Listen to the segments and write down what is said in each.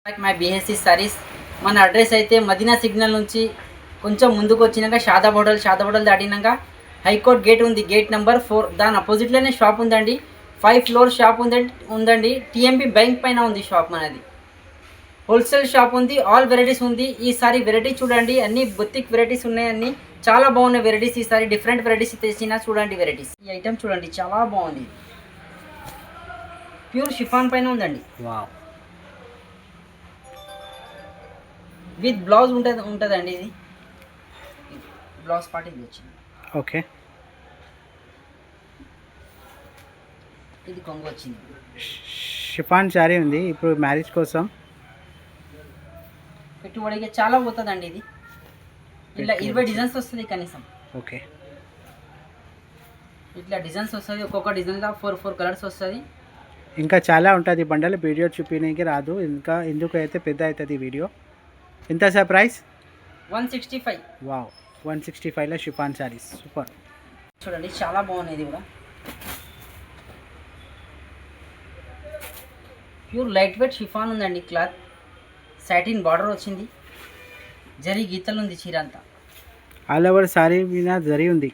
Like my BSc saris మన address అయితే Madina signal నుంచి కొంచెం ముందుకు వచ్చినాక షాదాబ్ హోటల్ దాటినాక హైకోర్ట్ గేట్ ఉంది, గేట్ నెంబర్ 4. దాని అపోజిట్లోనే షాప్ ఉందండి. 5 ఫ్లోర్ షాప్ ఉందండి. టీఎంబీ బ్యాంక్ పైన ఉంది షాప్ మనది. హోల్సేల్ షాప్ ఉంది, ఆల్ వెరైటీస్ ఉంది. ఈసారి వెరైటీ చూడండి, అన్ని బొత్తిక్ వెరైటీస్ ఉన్నాయి, అన్ని చాలా బాగున్నాయి వెరైటీస్. ఈసారి డిఫరెంట్ వెరైటీస్ తెచ్చినా చూడండి వెరైటీస్. ఈ ఐటమ్ చూడండి చాలా బాగుంది, ప్యూర్ షిఫాన్ పైన ఉందండి. వావ్, విత్ బ్లౌజ్ ఉంటుందండి. ఇది బ్లౌజ్ పార్ట్ ఇది వచ్చింది. ఓకే. ఇది కొంగు వచ్చింది. షిఫాన్ శారీ ఉంది ఇప్పుడు మ్యారేజ్ కోసం. పెట్టుబడికి చాలా పోతుందండి. ఇది ఇట్లా 20 డిజైన్స్ వస్తుంది కనీసం. ఓకే, ఇట్లా డిజైన్స్ వస్తుంది, ఒక్కొక్క డిజైన్లో 4 కలర్స్ వస్తుంది. ఇంకా చాలా ఉంటుంది బండలు, వీడియో చూపించడానికి రాదు, ఇంకా ఎందుకు అయితే పెద్ద అవుతుంది వీడియో. ఎంత సార్ ప్రైస్? 165. వావ్, 165లో షిఫాన్ శారీస్ సూపర్. చూడండి చాలా బాగున్నాయి. ఇది కూడా ప్యూర్ లైట్ వెయిట్ షిఫాన్ ఉందండి. క్లాత్ సాటిన్ బార్డర్ వచ్చింది, జరీ గీతలు ఉంది చీర అంతా. ఆల్ ఓవర్ శారీ మీద జరీ ఉంది,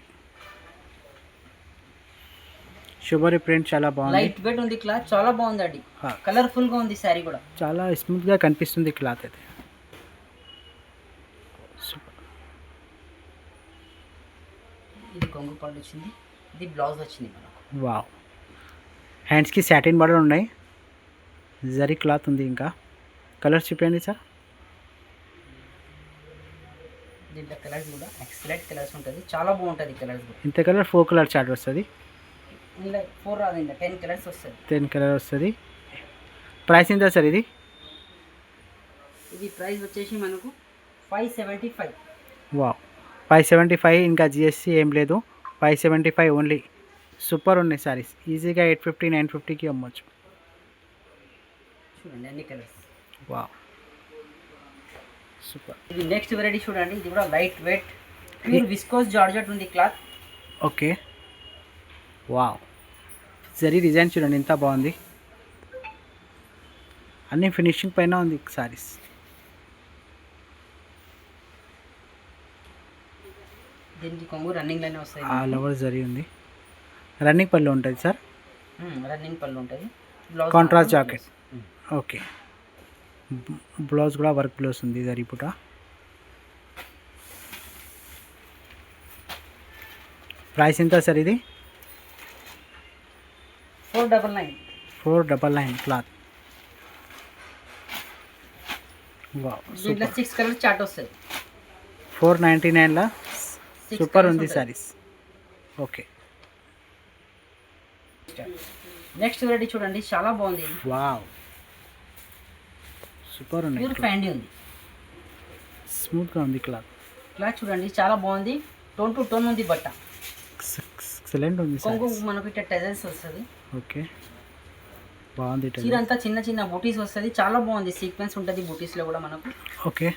షుబరి ప్రింట్ చాలా బాగుంది. లైట్ వెయిట్ ఉంది, క్లాత్ చాలా బాగుందండి. కలర్ఫుల్గా ఉంది శారీ కూడా, చాలా స్మూత్గా కనిపిస్తుంది క్లాత్ అయితే. సూపర్. ఇది కొంగు పళ్ళు వచ్చింది, ఇది బ్లౌజ్ వచ్చింది మనకు. వావ్, హ్యాండ్స్కి సాటిన్ బార్డర్ ఉన్నాయి, జరీ క్లాత్ ఉంది. ఇంకా కలర్స్ చూపించండి సార్. దీంట్లో కలర్స్ కూడా ఎక్సలెంట్ కలర్స్ ఉంటుంది, చాలా బాగుంటుంది కలర్స్ కూడా. ఇంత కలర్ 4 కలర్ చార్ట్ వస్తుంది. ఇలా 4 రాదు, ఇలా 10 కలర్స్ వస్తుంది. 10 కలర్ వస్తుంది. ప్రైస్ ఎంత సార్ ఇది? ఇది ప్రైస్ వచ్చేసి మనకు 575. వావ్, 575. ఇంకా జిఎస్టీ ఏం లేదు, 575 ఓన్లీ. సూపర్ ఉన్నాయి సారీస్, ఈజీగా 850 950కి అమ్మొచ్చు. చూడండి అన్ని కలర్స్. Wow, super. ఇది నెక్స్ట్ వెరైటీ చూడండి, ఇది కూడా lightweight pure viscose georgette ఉంది క్లాత్. ఓకే. వావ్, జరీ డిజైన్ చూడండి ఎంత బాగుంది, అన్ని ఫినిషింగ్ పైన ఉంది సారీస్. దీనికి కొంగు రన్నింగ్ లైన్ వస్తాయి. ఆల్ ఓవర్ జరీ ఉంది, రన్నింగ్ పళ్ళు ఉంటుంది సార్. రన్నింగ్ పళ్ళు ఉంటుంది, కాంట్రాస్ట్ జాకెట్. ఓకే, బ్లౌజ్ కూడా వర్క్ బ్లౌజ్ ఉంది జరీ పూట. ప్రైస్ ఎంత సార్ ఇది? 499. 499 క్లాత్. వావ్, దీంట్లో 6 కలర్స్ చార్ట్ వస్తుంది. 499లా సూపర్ ఉంది సారీస్. ఓకే. నెక్స్ట్ వెరైటీ చూడండి చాలా బాగుంది. వావ్, సూపర్ ఉంది, ప్యూర్ ఫ్యాండీ ఉంది, స్మూత్గా ఉంది క్లాత్. క్లాత్ చూడండి చాలా బాగుంది, టోన్ టు టోన్ ఉంది బట్ట. ఎక్సలెంట్ ఉంది కొంగు సారీస్. మనకు ఇట్లా టెజల్స్ వస్తుంది. ఓకే, బాగుంది. చీర అంతా చిన్న చిన్న బూటీస్ వస్తుంది, చాలా బాగుంది. సీక్వెన్స్ ఉంటుంది బూటీస్లో కూడా మనకు. ఓకే,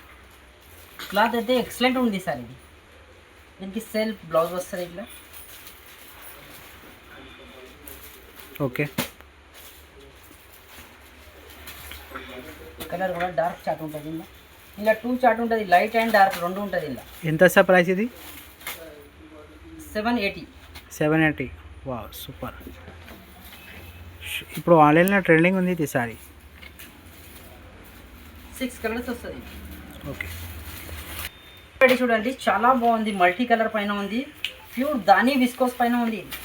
క్లాత్ అయితే ఎక్సలెంట్ ఉంది సార్. ఇది దీనికి సెల్ఫ్ బ్లౌజ్ వస్తుంది ఇట్లా. ఓకే, కలర్ కూడా డార్క్ చాట్ ఉంటుంది ఇలా. ఇలా 2 చాట్ ఉంటుంది, లైట్ అండ్ డార్క్ రెండు ఉంటుంది ఇలా. ఎంత సార్ ప్రైస్ ఇది? 780. 780. Wow, super. ఇప్పుడు ఆన్లైన్లో ట్రెండింగ్ ఉంది ఇది సారీ. 6 కలర్స్ వస్తుంది. ఓకే, ఇక్కడ చూడండి చాలా బాగుంది, మల్టీ కలర్ పైన ఉంది, ప్యూర్ దాని విస్కోస్ పైన ఉంది ఇది.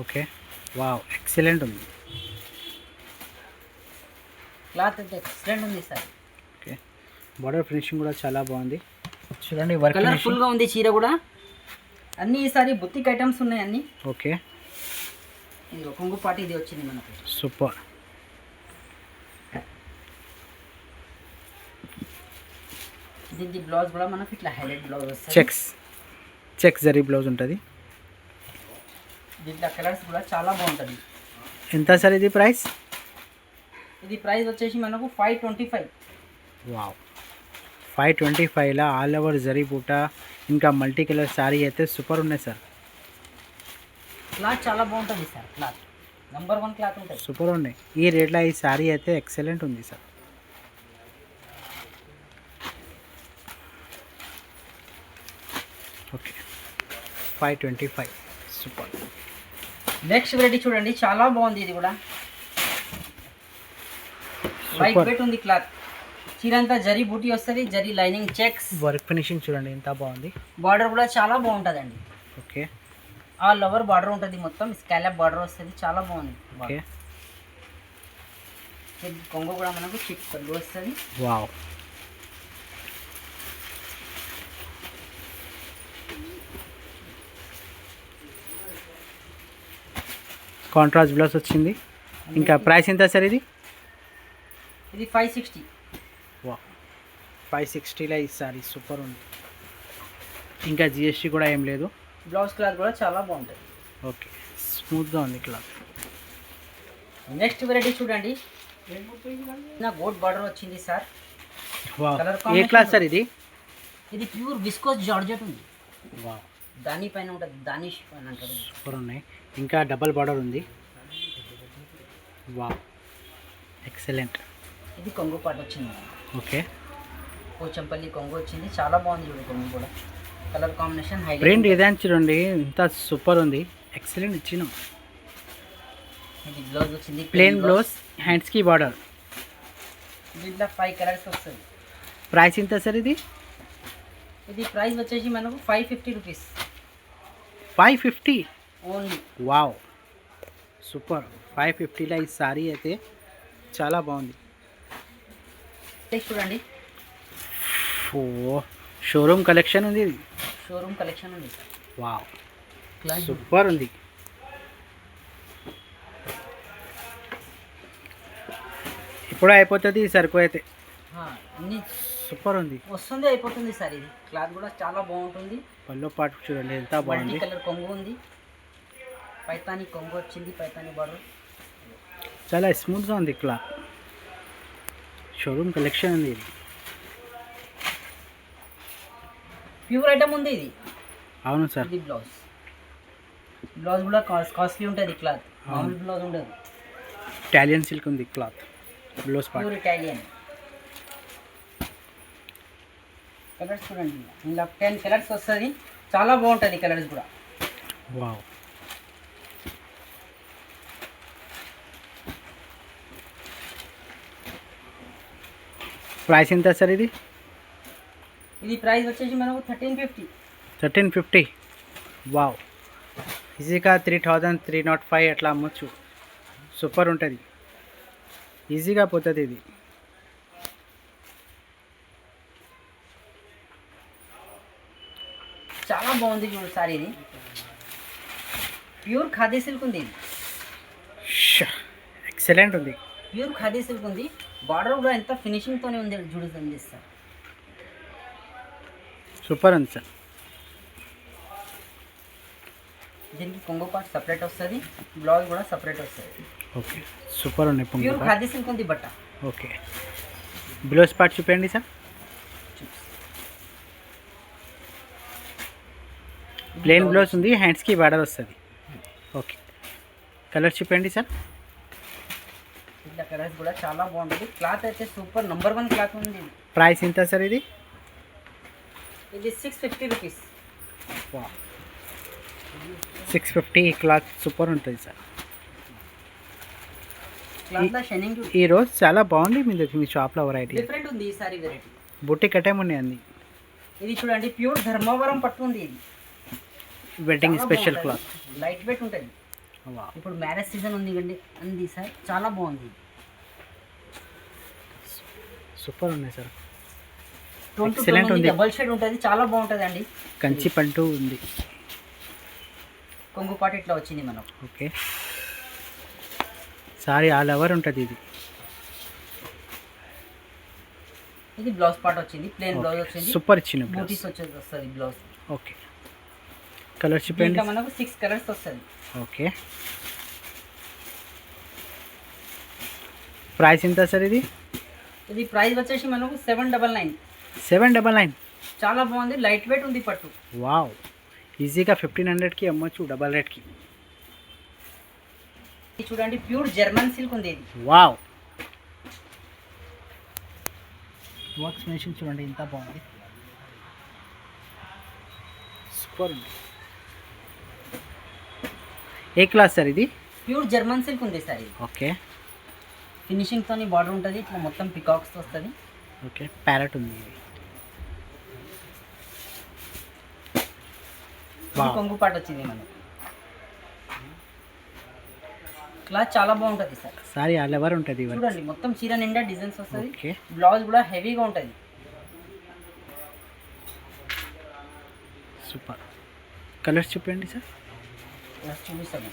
ఓకే, వావ్, ఎక్సలెంట్ ఉంది. క్లాత్ అయితే ఎక్సలెంట్ ఉంది సార్. ఓకే, బార్డర్ ఫినిషింగ్ కూడా చాలా బాగుంది. చూడండి వర్క్ కలర్ఫుల్గా ఉంది చీర కూడా. అన్ని ఈసారి బుత్తిక్ ఐటమ్స్ ఉన్నాయి అన్ని. ఓకే, ఇది కొంగు పాటి ఇది వచ్చింది మనకు. సూపర్. దీనికి బ్లౌజ్ కూడా మనకు ఇట్లా హైలైట్ బ్లౌజ్ వస్తుంది. చెక్స్ జరీ బ్లౌజ్ ఉంటుంది. దీంట్లో కలర్స్ కూడా చాలా బాగుంటుంది. ఎంత సార్ ఇది ప్రైస్? ఇది ప్రైస్ వచ్చేసి మనకు 525. వావ్, 525లా ఆల్ ఓవర్ జరీ పూట ఇంకా మల్టీ కలర్ శారీ అయితే సూపర్ ఉన్నాయి సార్. క్లాత్ చాలా బాగుంటుంది సార్, క్లాత్ నెంబర్ 1 క్లాత్ ఉంటుంది. సూపర్ ఉన్నాయి. ఈ రేట్లో ఈ శారీ అయితే ఎక్సలెంట్ ఉంది sir. Okay 525 super. Next variety చూడండి, చాలా బాగుంది. ఇది కూడా లైట్ సూపర్ వెయిట్ ఉంది క్లాత్. చీరంతా జరీ బూటీ వస్తుంది, zari lining checks. Work finishing చూడండి ఎంత బాగుంది. బార్డర్ కూడా చాలా బాగుంటుందండి. ఓకే ఆల్ ఓవర్ బార్డర్ ఉంటుంది, మొత్తం స్కాలప్ బార్డర్ వస్తుంది, చాలా బాగుంది. ఓకే కొంగు కూడా మనకు చిక్ పళ్ళు వస్తుంది. వావ్ కాంట్రాస్ట్ బ్లౌజ్ వచ్చింది. ఇంకా ప్రైస్ ఎంత సార్ ఇది? ఇది 560. వా 560లో ఈ సారీ సూపర్ ఉంది. ఇంకా జిఎస్టీ కూడా ఏం లేదు. బ్లౌజ్ క్లాత్ కూడా చాలా బాగుంటుంది. ఓకే స్మూత్గా ఉంది క్లాత్. నెక్స్ట్ వెరైటీ చూడండి, నా గోట్ బార్డర్ వచ్చింది సార్. వా Colour ఏ combination క్లాస్ సార్ ఇది? ఇది ప్యూర్ విస్కోస్ జార్జెట్ ఉంది. వా దాని పైన ఉంటుంది, దానిష్ పైన అంటారు. సూపర్ ఉన్నాయి. ఇంకా డబల్ బార్డర్ ఉంది. వా ఎక్సలెంట్. ఇది కొంగు పాట వచ్చింది, ఓకే పోచంపల్లి కొంగు వచ్చింది, చాలా బాగుంది. చూడండి కొంగు కూడా, colour combination print highlight. Design చూడండి ఎంత సూపర్ ఉంది. ఎక్సలెంట్ ఇచ్చినాం. ఇది బ్లౌజ్ వచ్చింది, ప్లెయిన్ బ్లౌజ్, హ్యాండ్స్కి బార్డర్. దీంట్లో 5 కలర్స్ వస్తుంది. ప్రైస్ ఎంత సార్ ఇది? ఇది ప్రైస్ వచ్చేసి మనకు 550 రూపీస్ 550. ఓన్లీ. Wow super. 550లో ఈ సారీ అయితే చాలా బాగుంది. చూడండి, ఓ షోరూమ్ కలెక్షన్ ఉంది ఇది. షోరూమ్ కలెక్షన్ ఉంది. వావ్ క్లాత్ సూపర్ ఉంది. ఇప్పుడు అయిపోతుంది సరుకు అయితే. అన్ని సూపర్ ఉంది. వస్తుంది, అయిపోతుంది సార్. ఇది క్లాత్ కూడా చాలా బాగుంటుంది. పల్లో పాటు చూడండి ఎంత మల్టీ బాగుంది. కలర్ కొంగు ఉంది, పైతాని కొంగు వచ్చింది, పైతాని బార్డర్. చాలా స్మూత్గా ఉంది క్లాత్. షోరూమ్ కలెక్షన్ ఉంది ఇది. ప్యూర్ ఐటమ్ ఉంది ఇది. అవును సార్. ఇది బ్లౌజ్, బ్లౌజ్ కూడా కాస్ట్లీ ఉంటుంది క్లాత్, మామూలు బ్లౌజ్ ఉండదు. ఇటాలియన్ సిల్క్ ఉంది cloth. Blouse part pure Italian. Colours చూడండి, ఇలా 10 కలర్స్ వస్తుంది, చాలా బాగుంటుంది కలర్స్ కూడా. వావ్ ప్రైస్ ఎంత సార్ ఇది? ఇది ప్రైస్ వచ్చేసి మనకు 1350. 1350. వావ్ ఈజీగా 3000 305 అట్లా అమ్మొచ్చు. సూపర్ ఉంటుంది, ఈజీగా పోతుంది ఇది. చాలా బాగుంది చూడు సార్. ఇది ప్యూర్ ఖాదీ సిల్క్ ఉంది. ఇది ఎక్సలెంట్ ఉంది. ప్యూర్ ఖాదీ సిల్క్ ఉంది. బార్డర్ కూడా ఎంత ఫినిషింగ్తోనే ఉంది చూడండి సార్. సూపర్ ఉంది సార్. దీనికి కొంగు పార్ట్ సపరేట్ వస్తుంది, బ్లౌజ్ కూడా సపరేట్ వస్తుంది. ఓకే సూపర్ ఉన్నాయి. ప్యూర్ పొంగు ఖాదీ సిల్క్ ఉంది బట్ట. ఓకే బ్లౌజ్ పార్ట్ చూపండి సార్. ప్లెయిన్ బ్లౌజ్ ఉంది, హ్యాండ్స్కి బార్డర్ వస్తుంది. ఓకే కలర్ చూపండి సార్. ఇట్లా కలర్స్ కూడా చాలా బాగుంటుంది. క్లాత్ అయితే సూపర్ నంబర్ 1 క్లాత్ ఉంది. ప్రైస్ ఎంత సార్ ఇది? ఇది 650 రూపీస్. 650 క్లాత్ సూపర్ ఉంటుంది సార్. క్లాత్లో షైనింగ్ ఈరోజు చాలా బాగుంది మీ షాప్లో వెరైటీ. డిఫరెంట్ ఉంది ఈసారి వెరైటీ. బుట్టి కట్టేం ఉన్నాయి అన్ని. ఇది చూడండి, ప్యూర్ ధర్మవరం పట్టు ఉంది. ఇది వెడ్డింగ్ చాలా స్పెషల్ బాగుంటుంది. క్లాత్. లైట్ వెయిట్ ఉంటుంది. ఇప్పుడు మ్యారేజ్ సీజన్ ఉంది కండి అంది సార్, చాలా బాగుంది. సూపర్ ఉన్నాయి సార్. ఎక్సలెంట్ ఉంది. డబల్ షేడ్ ఉంటుంది, చాలా బాగుంటుంది అండి. కంచి పంటు ఉంది. కొంగు పాటు ఇట్లా వచ్చింది మనకు. ఓకే సారీ ఆల్ ఓవర్ ఉంటుంది ఇది. ఇది బ్లౌజ్ పార్ట్ వచ్చింది, ప్లెయిన్ బ్లౌజ్ వచ్చింది. సూపర్ ఇచ్చిన బూటీస్ వచ్చేది వస్తుంది బ్లౌజ్. ఓకే కలర్ చూపండి. దీంట్లో మనకు 6 కలర్స్ వస్తుంది. ఓకే ప్రైస్ ఎంత సార్ ఇది? ఇది ప్రైస్ వచ్చేసి మనకు 799. 799. చాలా బాగుంది, లైట్ వెయిట్ ఉంది పట్టు. వావ్ ఈజీగా 1500కి అమ్మొచ్చు డబల్ రేట్కి. ఇది చూడండి, ప్యూర్ జర్మన్ సిల్క్ ఉంది. ఇది వావ్ వర్క్స్ మెషిన్ చూడండి ఎంత బాగుంది. సూపర్ ఉంది. ఏ క్లాస్ సార్ ఇది? ప్యూర్ జర్మన్ సిల్క్ ఉంది సార్ ఇది. ఓకే ఫినిషింగ్తోని బార్డర్ ఉంటుంది, ఇట్లా మొత్తం పికాక్స్ వస్తుంది. ఓకే ప్యారెట్ ఉంది ఇది. కొంగు పాట వచ్చింది మనకి. క్లాత్ చాలా బాగుంటుంది సార్. సారీ ఆల్ ఓవర్ ఉంటుంది చూడండి, మొత్తం చీర నిండా డిజైన్స్ వస్తుంది. ఓకే బ్లౌజ్ కూడా హెవీగా ఉంటుంది. సూపర్. కలర్స్ చూపించండి సార్. చూపిస్తాను.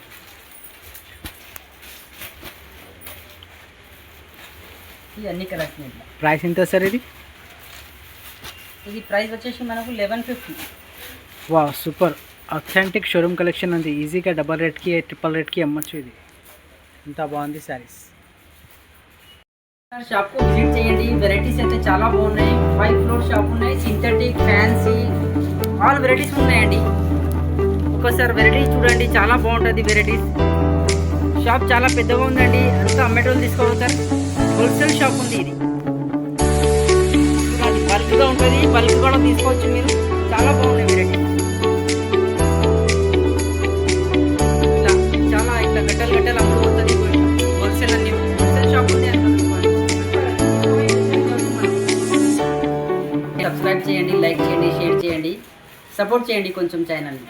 ఇది అన్ని కలర్స్ ఇట్లా. ప్రైస్ ఎంత సార్ ఇది? ఇది ప్రైస్ వచ్చేసి మనకు 1150. వా సూపర్ అథెంటిక్ షోరూమ్ కలెక్షన్ ఉంది. ఈజీగా డబల్ రేట్కి ట్రిపుల్ రేట్కి అమ్మచ్చు. ఇది ఇంత బాగుంది శారీస్. షాప్కు విజిట్ చేయండి. వెరైటీస్ అయితే చాలా బాగున్నాయి. 5 ఫ్లోర్ షాప్ ఉన్నాయి. సింథటిక్, ఫ్యాన్సీ, ఆల్ వెరైటీస్ ఉన్నాయండి. ఒకసారి వెరైటీస్ చూడండి, చాలా బాగుంటుంది వెరైటీస్. షాప్ చాలా పెద్దగా ఉందండి. అంతా అమ్మేటోళ్ళు తీసుకోవచ్చు. హోల్సేల్ షాప్ ఉంది ఇది. చూడండి, బల్క్గా ఉంటుంది. బల్క్ కూడా తీసుకోవచ్చు మీరు. చాలా బాగున్నాయి వెరైటీస్. ఇట్లా చాలా ఇట్లా గట్టలు గట్టలు అమ్ముడు పోతుంది. హోల్సేల్ అన్ని హోల్సేల్ షాప్ ఉంది. సబ్స్క్రైబ్ చేయండి, లైక్ చేయండి, షేర్ చేయండి, సపోర్ట్ చేయండి కొంచెం ఛానల్ని.